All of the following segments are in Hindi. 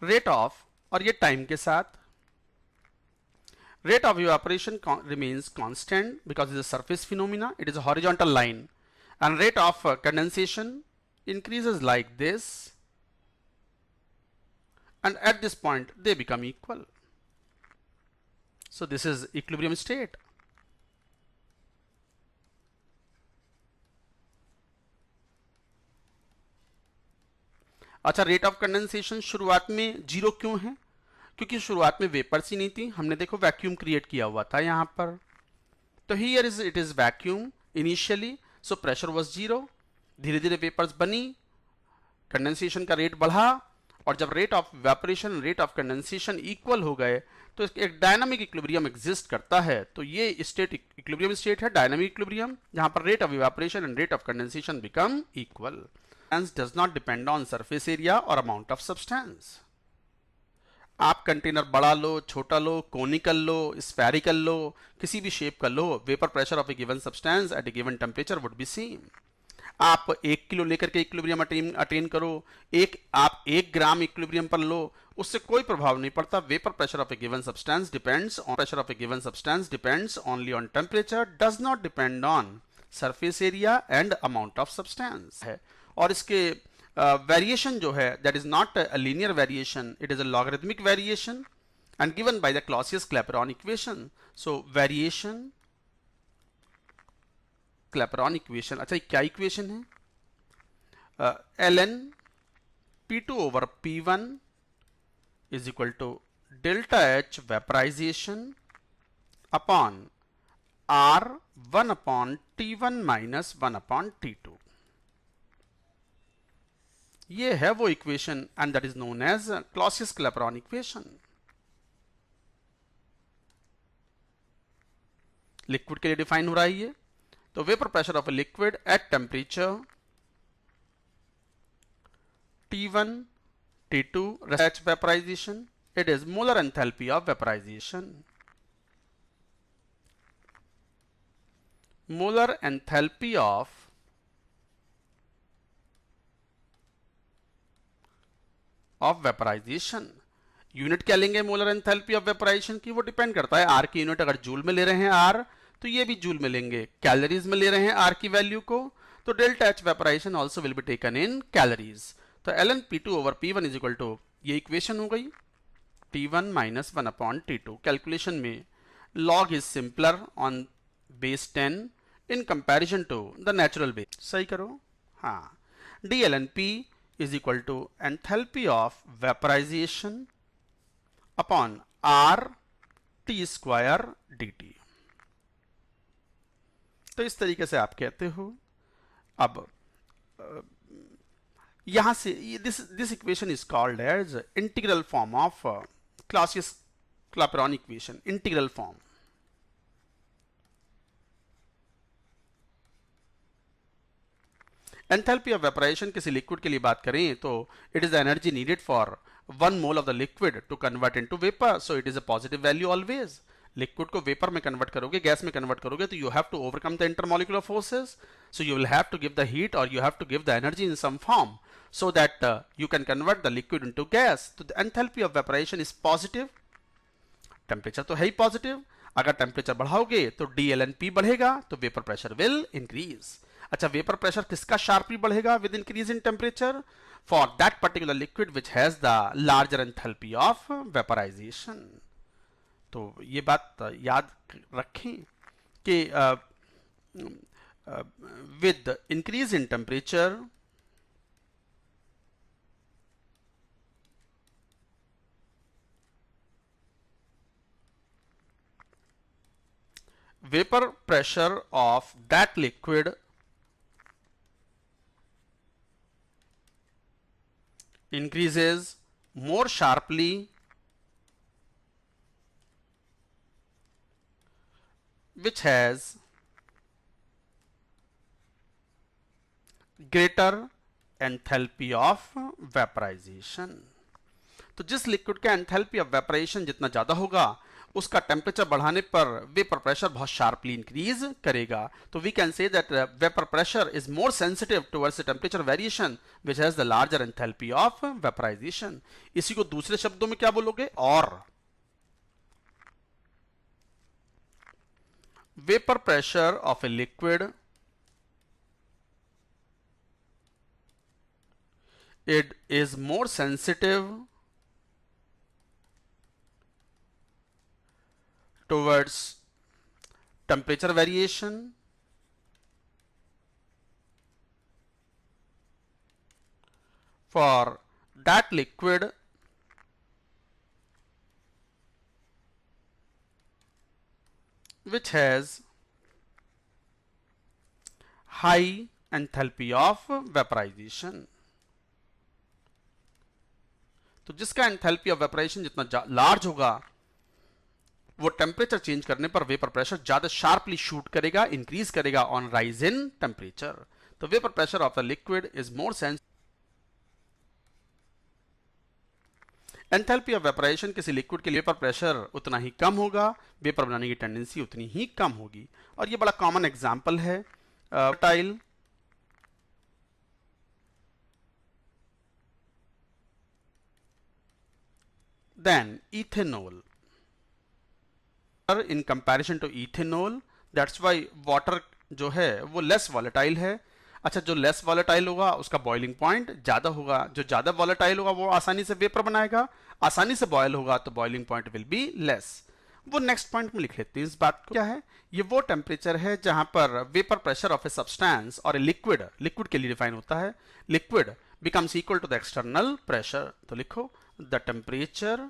रेट ऑफ, और ये टाइम के साथ, rate of evaporation remains constant because it is a surface phenomena, it is a horizontal line, and rate of condensation increases like this, and at this point they become equal. So this is equilibrium state. अच्छा, रेट ऑफ कंडेंसेशन शुरुआत में जीरो क्यों है? क्योंकि शुरुआत में वेपर्स ही नहीं थी, हमने देखो वैक्यूम क्रिएट किया हुआ था यहां पर। तो here is it is vacuum initially, so pressure was zero. धीरे धीरे वेपर्स बनी, कंडेंसेशन का रेट बढ़ा, और जब rate of evaporation rate of condensation equal हो गए तो एक डायनामिक इक्विलिब्रियम एग्जिस्ट करता है। तो ये स्टेट इक्विलिब्रियम स्टेट है, डायनामिक इक्विलिब्रियम, जहां पर rate of evaporation and rate of condensation become equal. Does not depend on surface area और अमाउंट ऑफ सब्सटेंस। आप कंटेनर बड़ा लो, छोटा लो, कोनिकल लो, स्फेरिकल लो, किसी भी शेप का लो, vapour pressure of a given substance at a given temperature would be same. आप 1 किलो लेकर के इक्विलिब्रियम अटेन करो, आप 1 ग्राम इक्विलिब्रियम पर लो, उससे कोई प्रभाव नहीं पड़ता। Vapour pressure of a given substance depends on pressure of a given substance depends only on temperature, does not depend on surface area and amount of substance है। और इसके वेरिएशन जो है, that is not a linear variation, it is a logarithmic variation and given by the Clausius-Clapeyron equation. So variation Clapeyron equation, अच्छा क्या इक्वेशन है? ln P2 over P1 is equal to delta H vaporization upon R 1 upon T1 minus 1 upon T2। ये है वो equation and that is known as Clausius Clapeyron equation. Liquid के लिए डिफाइन हो रहा है ये। तो vapour pressure of a liquid at temperature T1 T2 H vaporization, it is molar enthalpy of vaporization। molar enthalpy of vaporisation. Unit क्या लेंगे मोलर एंथैल्पी ऑफ वेपराइजेशन की? वो डिपेंड करता है आर की यूनिट, अगर जूल में ले रहे हैं आर तो ये भी जूल में लेंगे, कैलोरीज में ले रहे हैं आर की वैल्यू को तो delta H vaporisation also will be taken in calories. तो ln P2 over P1 is equal to, ये इक्वेशन हो गई, T1 minus 1 upon T2। Calculation में log is simpler on base 10 in comparison to the natural base। सही करो, हाँ। d ln P is equal to enthalpy of vaporization upon R T square dt। तो इस तरीके से आप कहते हो। अब यहां से this equation is called as integral form of Clausius Clapeyron equation, integral form. Enthalpy of vaporisation किसी लिक्विड के लिए बात करें तो it is the energy needed for 1 mole of the liquid to convert into vapour, so it is a positive value always. Liquid को वेपर में कन्वर्ट करोगे, गैस में कन्वर्ट करोगे तो you have to overcome the intermolecular forces, so you will have to give the heat और you have to give the energy in some form so that you can convert the liquid into gas। तो the enthalpy of vaporization is positive, temperature तो है ही पॉजिटिव, अगर टेम्परेचर बढ़ाओगे तो d ln P बढ़ेगा तो वेपर प्रेशर विल इंक्रीज। अच्छा, वेपर प्रेशर किसका शार्पली बढ़ेगा with increase in temperature? For that particular liquid which has the larger enthalpy of vaporisation. तो ये बात याद रखें कि with increase in temperature vapor pressure of that liquid increases more sharply which has greater enthalpy of vaporization। तो जिस लिक्विड का एंथैल्पी ऑफ वेपराइजेशन जितना ज्यादा होगा उसका टेम्परेचर बढ़ाने पर वेपर प्रेशर बहुत शार्पली इंक्रीज करेगा। तो we can say that vapour pressure is more sensitive towards the temperature variation which has the larger enthalpy of vaporisation. इसी को दूसरे शब्दों में क्या बोलोगे? और vapour pressure of a liquid it is more sensitive towards temperature variation for that liquid which has high enthalpy of vaporization। तो जिसका एंथैल्पी ऑफ वेपराइजेशन जितना लार्ज होगा वो टेम्परेचर चेंज करने पर वेपर प्रेशर ज्यादा शार्पली शूट करेगा, इंक्रीज करेगा ऑन राइज इन टेम्परेचर। तो vapour pressure of the liquid is more sensitive. Enthalpy of vaporisation किसी लिक्विड के लिए वेपर प्रेशर उतना ही कम होगा, वेपर बनाने की टेंडेंसी उतनी ही कम होगी। और ये बड़ा कॉमन एग्जांपल है tile then ethanol in comparison to ethanol, that's why water जो है वो लेस वॉलेटाइल है। अच्छा, जो लेस वॉलेटाइल होगा उसका बॉइलिंग पॉइंट ज्यादा होगा, जो ज्यादा वॉलेटाइल होगा वो आसानी से वेपर बनाएगा, आसानी से बॉयल होगा तो boiling point will be less. वो नेक्स्ट पॉइंट में लिख लेते हैं इस बात को। क्या है ये? वो टेम्परेचर है जहां पर vapour pressure of a substance और ए लिक्विड, लिक्विड के लिए डिफाइन होता है, liquid becomes equal to the external pressure। तो लिखो the temperature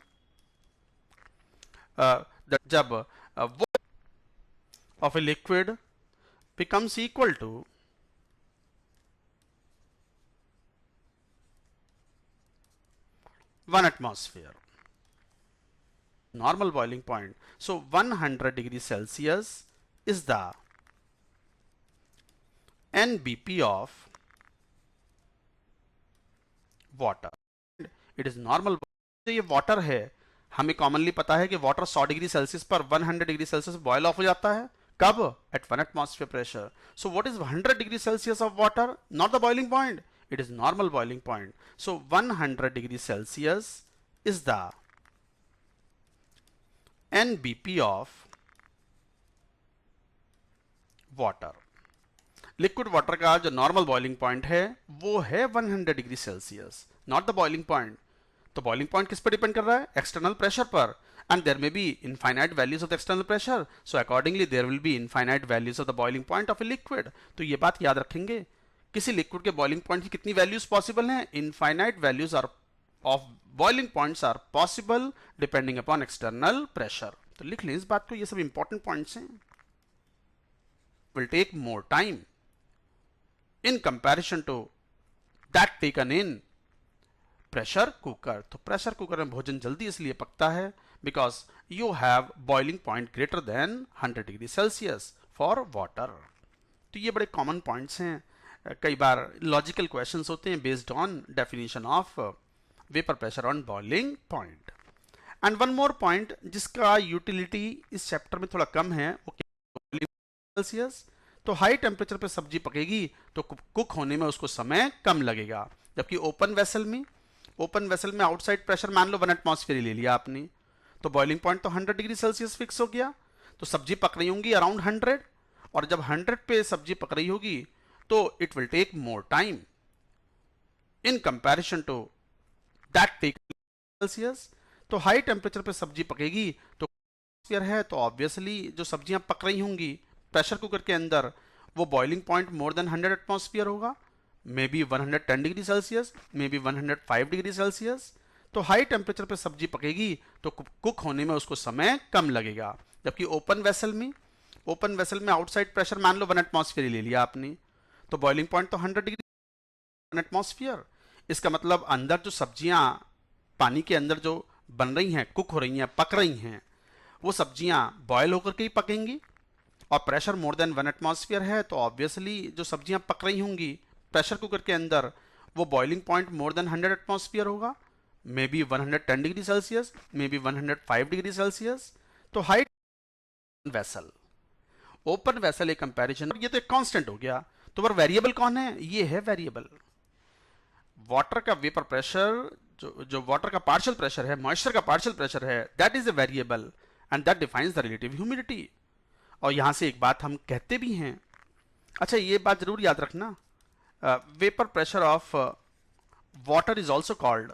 जब of a liquid becomes equal to one atmosphere, normal boiling point, so 100 degrees Celsius is the NBP of water. It is normal. ये वाटर है, हमें कॉमनली पता है कि वाटर 100 डिग्री सेल्सियस पर 100 डिग्री सेल्सियस बॉयल ऑफ हो जाता है। कब? At 1 atmosphere pressure. So what is 100 degree Celsius of water? Not the boiling point, it is normal boiling point. So 100 degree Celsius is the NBP of water. Liquid water का जो नॉर्मल बॉइलिंग पॉइंट है वो है 100 degree Celsius, not the boiling point. तो बॉइलिंग पॉइंट किस पर डिपेंड कर रहा है? एक्सटर्नल प्रेशर पर। And there may be infinite values of the external pressure, so accordingly there will be infinite values of the boiling point of a liquid. तो ये बात याद रखेंगे, किसी लिक्विड के बॉइलिंग पॉइंट की कितनी वैल्यूज पॉसिबल हैं? Infinite values are of boiling points are possible depending upon external pressure. तो लिख लें इस बात को, ये सब इंपॉर्टेंट पॉइंट्स हैं। Will take more time in comparison to that taken in pressure cooker। तो प्रेशर कुकर में भोजन जल्दी इसलिए पकता है because you have boiling point greater than 100 degree Celsius for water। तो ये बड़े कॉमन पॉइंट्स हैं। कई बार लॉजिकल क्वेश्चंस होते हैं based on definition of vapour pressure on boiling point. And one more point जिसका यूटिलिटी इस चैप्टर में थोड़ा कम है, वो सेल्सियस। तो हाई टेम्परेचर पे सब्जी पकेगी तो कुक होने में उसको समय कम लगेगा, जबकि ओपन वेसल में आउटसाइड प्रेशर मान लो 1 एटमॉस्फेयर ले लिया आपने, तो बॉइलिंग पॉइंट तो 100 डिग्री सेल्सियस फिक्स हो गया। तो सब्जी पक रही होंगी अराउंड 100, और जब 100 पे सब्जी पक रही होगी तो it will take more time in comparison to that take Celsius. तो हाई टेम्परेचर पे सब्जी पकेगी तो है, तो ऑब्वियसली जो सब्जियां पक रही होंगी प्रेशर कुकर के अंदर वो boiling point more than 100 atmosphere होगा, may be 110 degree Celsius, may be 105 degree Celsius. तो हाई टेम्परेचर पे सब्जी पकेगी तो कुक होने में उसको समय कम लगेगा, जबकि ओपन वेसल में आउटसाइड प्रेशर मान लो 1 एटमॉस्फेयर ले लिया आपने, तो बॉइलिंग पॉइंट तो 100 डिग्री 1 एटमॉस्फेयर। इसका मतलब अंदर जो सब्जियां पानी के अंदर जो बन रही हैं, कुक हो रही हैं, पक रही हैं, वो सब्जियां बॉयल होकर के ही पकेंगी, और प्रेशर मोर देन 1 एटमॉस्फेयर है, तो ऑब्वियसली जो सब्जियां पक रही होंगी प्रेशर कुकर के अंदर वो boiling point more than 100 atmosphere होगा, may be 110 degree Celsius, may be 105 degree Celsius. तो हाइट वेसल, ओपन वेसल एक कंपैरिजन, ये तो एक कांस्टेंट हो गया। तो पर वेरिएबल कौन है? ये है वेरिएबल वाटर का वेपर प्रेशर, जो वाटर का पार्शियल प्रेशर है, मॉइस्चर का पार्शियल प्रेशर है, that is a variable and that defines the relative humidity. और यहां से एक बात हम कहते भी हैं, अच्छा ये बात जरूर याद रखना, vapour pressure of water is also called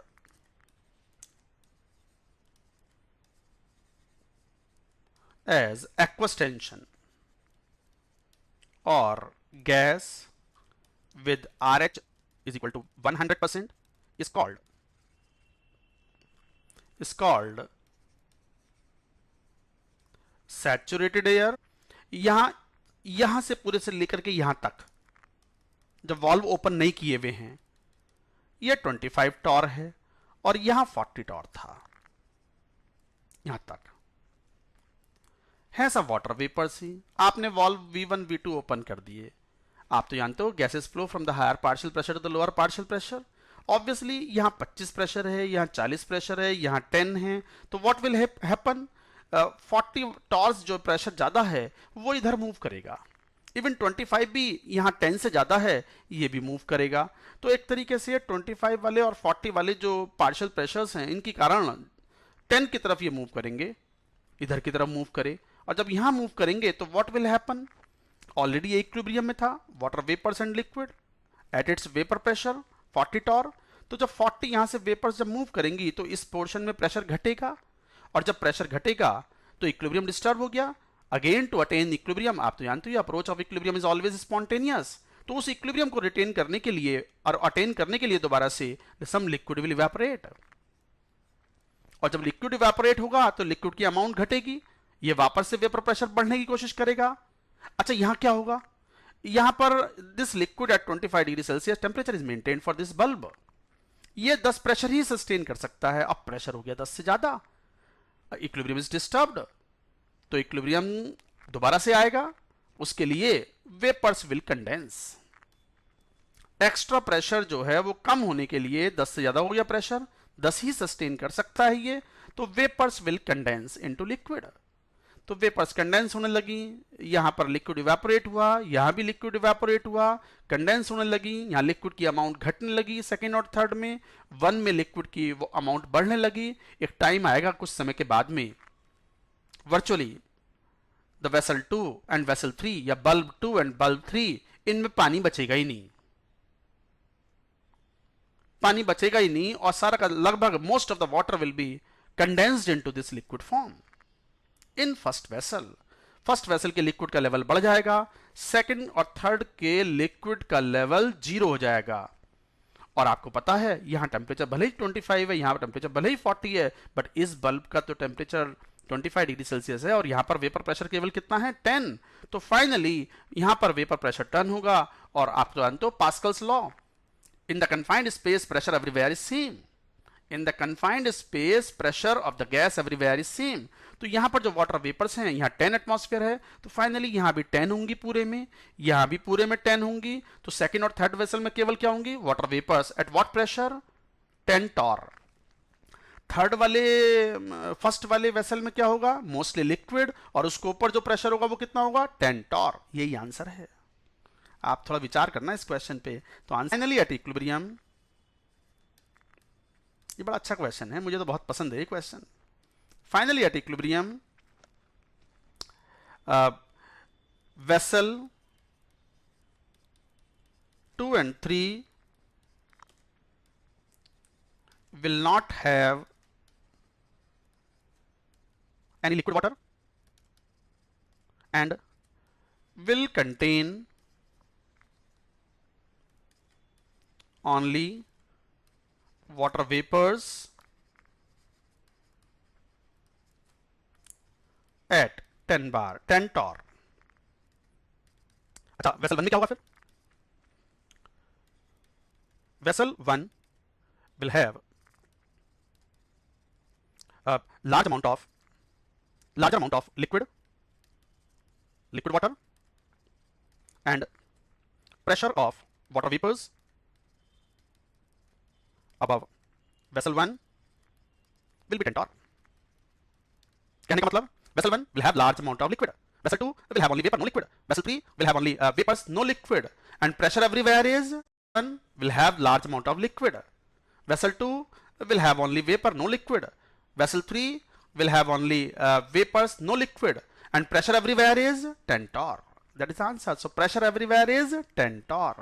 as aqueous tension or gas with RH is equal to 100% is called saturated air। यहां से पूरे से लेकर के यहां तक जब वाल्व ओपन नहीं किए हुए हैं, ये 25 टॉर है और यहां 40 टॉर था, यहां तक है सब वाटर वेपर्स ही। आपने वाल्व V1 V2 ओपन कर दिए, आप तो जानते हो gases flow from the higher partial pressure to the lower partial pressure. Obviously यहाँ 25 प्रेशर है, यहाँ 40 प्रेशर है, यहाँ 10 है, तो व्हाट विल हैपन, 40 टॉर्स जो प्रेशर ज्यादा है वो इधर मूव करेगा, इवन 25 भी यहाँ 10 से ज्यादा है, ये भी मूव करेगा। तो एक तरीके से 25 वाले और 40 वाले जो पार्शियल प्रेशर्स हैं, इनके कारण 10 की तरफ ये मूव करेंगे, इधर की तरफ मूव करे, और जब यहां मूव करेंगे तो what will happen, already equilibrium में था water vapours and liquid at its vapour pressure 40 torr. तो जब 40 यहां से वेपर्स जब मूव करेंगी तो इस पोर्शन में प्रेशर घटेगा, और जब प्रेशर घटेगा तो इक्विलिब्रियम डिस्टर्ब हो गया। अगेन टू अटेन इक्विलिब्रियम, आप तो जानते हो approach of equilibrium is always spontaneous, तो उस इक्विलिब्रियम को रिटेन करने के लिए और अटेन करने के लिए दोबारा से सम लिक्विड विल इवेपोरेट, और जब लिक्विड इवेपोरेट होगा तो लिक्विड की अमाउंट घटेगी, ये वापस से वेपर प्रेशर बढ़ने की कोशिश करेगा। अच्छा यहां क्या होगा, यहां पर this liquid at 25 degree Celsius temperature is maintained for this bulb, ये 10 प्रेशर ही सस्टेन कर सकता है, अब प्रेशर हो गया 10 से ज्यादा, इक्विलिब्रियम इज डिस्टर्ब्ड, तो इक्विलिब्रियम दोबारा से आएगा, उसके लिए vapours will condense. Extra pressure जो है वो कम होने के लिए 10 से ज्यादा हो गया प्रेशर, 10 ही सस्टेन कर सकता है ये, तो vapours will condense into liquid, तो वेपर्स कंडेंस होने लगी, यहां पर लिक्विड इवेपोरेट हुआ, यहां भी लिक्विड इवेपोरेट हुआ, कंडेंस होने लगी, यहां लिक्विड की अमाउंट घटने लगी सेकेंड और थर्ड में, 1 में लिक्विड की वो अमाउंट बढ़ने लगी। एक टाइम आएगा कुछ समय के बाद में virtually the vessel 2 and vessel 3 या बल्ब 2 एंड बल्ब 3 इनमें पानी बचेगा ही नहीं, पानी बचेगा ही नहीं, और सारा का लगभग most of the water will be condensed into this liquid form in first vessel के लिक्विड का लेवल बढ़ जाएगा, सेकंड और थर्ड के लिक्विड का लेवल 0 हो जाएगा। और आपको पता है यहां टेम्परेचर भले ही 25 है, यहां टेम्परेचर भले ही 40 है, बट इस बल्ब का तो टेम्परेचर 25 डिग्री सेल्सियस है और यहां पर वेपर प्रेशर केवल कितना है 10, तो फाइनली यहां पर वेपर प्रेशर टर्न होगा, और आप तो जानते हो Pascal's law, in the confined space pressure everywhere is same, in the confined space pressure of the gas everywhere is same. तो यहां पर जो वाटर वेपर्स हैं, यहां 10 एटमॉस्फेयर है, तो फाइनली यहां भी 10 होंगी पूरे में, यहां भी पूरे में 10 होंगी, तो सेकंड और थर्ड वेसल में केवल क्या होंगी water vapours at what pressure 10 torr. Third वाले फर्स्ट वाले वेसल में क्या होगा मोस्टली लिक्विड, और उसके ऊपर जो प्रेशर होगा वो कितना होगा 10 टॉर, यही आंसर है। आप थोड़ा विचार करना इस क्वेश्चन पे। तो आंसर फाइनली एट इक्विलिब्रियम, ये बड़ा अच्छा क्वेश्चन है, मुझे तो बहुत पसंद है ये question. Finally at equilibrium vessel 2 and 3 will not have any liquid water and will contain only water vapors at 10 torr। अच्छा वेसल 1 में क्या होगा फिर, vessel 1 will have a larger amount of liquid water and pressure of water vapors above vessel 1 will be 10 torr। कहने का मतलब Vessel 1 will have large amount of liquid. Vessel 2 will have only vapor, no liquid. Vessel 3 will have only vapors, no liquid. And pressure everywhere is 1 will have large amount of liquid. Vessel 2 will have only vapor, no liquid. Vessel 3 will have only vapors, no liquid. And pressure everywhere is 10 torr. That is the answer. So pressure everywhere is 10 torr.